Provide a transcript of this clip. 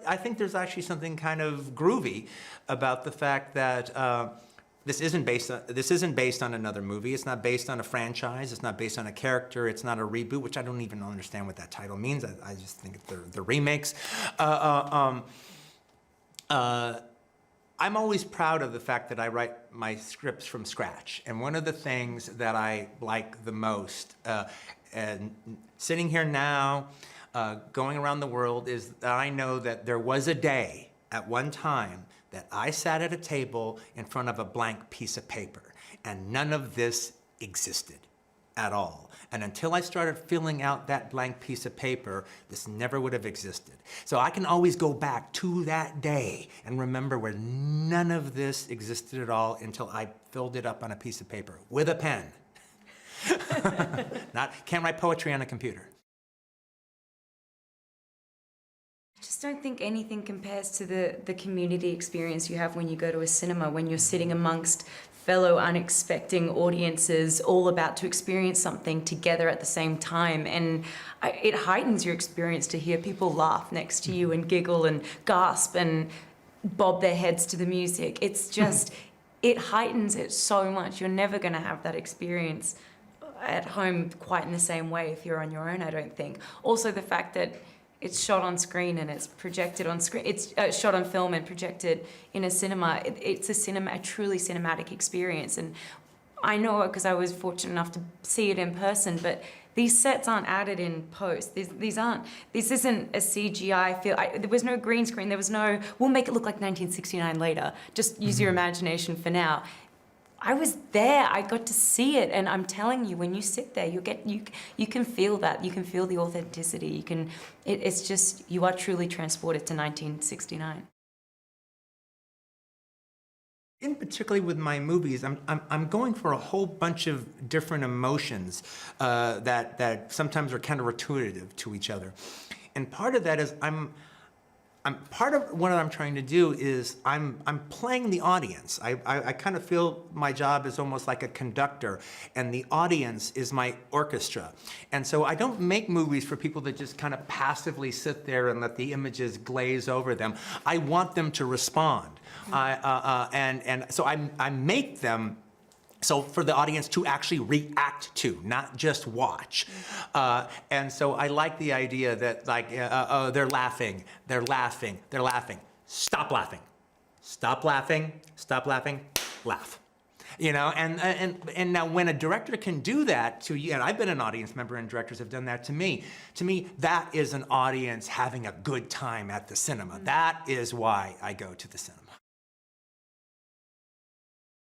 I think there's actually something kind of groovy about the fact that this isn't based on another movie. It's not based on a franchise. It's not based on a character. It's not a reboot, which I don't even understand what that title means. I just think they're remakes. I'm always proud of the fact that I write my scripts from scratch. And one of the things that I like the most, and sitting here now, going around the world, is that I know that there was a day at one time that I sat at a table in front of a blank piece of paper, and none of this existed at all. And until I started filling out that blank piece of paper, this never would have existed. So I can always go back to that day and remember where none of this existed at all until I filled it up on a piece of paper with a pen. Can't write poetry on a computer. I just don't think anything compares to the community experience you have when you go to a cinema, when you're sitting amongst fellow unexpecting audiences all about to experience something together at the same time. And it heightens your experience to hear people laugh next to you and giggle and gasp and bob their heads to the music. It's just, it heightens it so much. You're never going to have that experience at home quite in the same way if you're on your own, I don't think. Also the fact that it's shot on screen and it's projected on screen. It's shot on film and projected in a cinema. It's a truly cinematic experience. And I know it because I was fortunate enough to see it in person, but these sets aren't added in post. This isn't a CGI feel. There was no green screen. There was no, we'll make it look like 1969 later. Just use your imagination for now. I was there, I got to see it, and I'm telling you, when you sit there, you can feel that. You can feel the authenticity. It's just, you are truly transported to 1969. In particularly with my movies, I'm going for a whole bunch of different emotions that sometimes are counterintuitive to each other. And part of that is part of what I'm trying to do is I'm playing the audience. I kind of feel my job is almost like a conductor, and the audience is my orchestra. And so I don't make movies for people that just kind of passively sit there and let the images glaze over them. I want them to respond. And so I make them so for the audience to actually react to, not just watch. And so I like the idea that, like, oh, they're laughing, they're laughing, they're laughing. Stop laughing. Stop laughing, stop laughing, laugh. You know, and now when a director can do that to you, and I've been an audience member and directors have done that to me, that is an audience having a good time at the cinema. That is why I go to the cinema.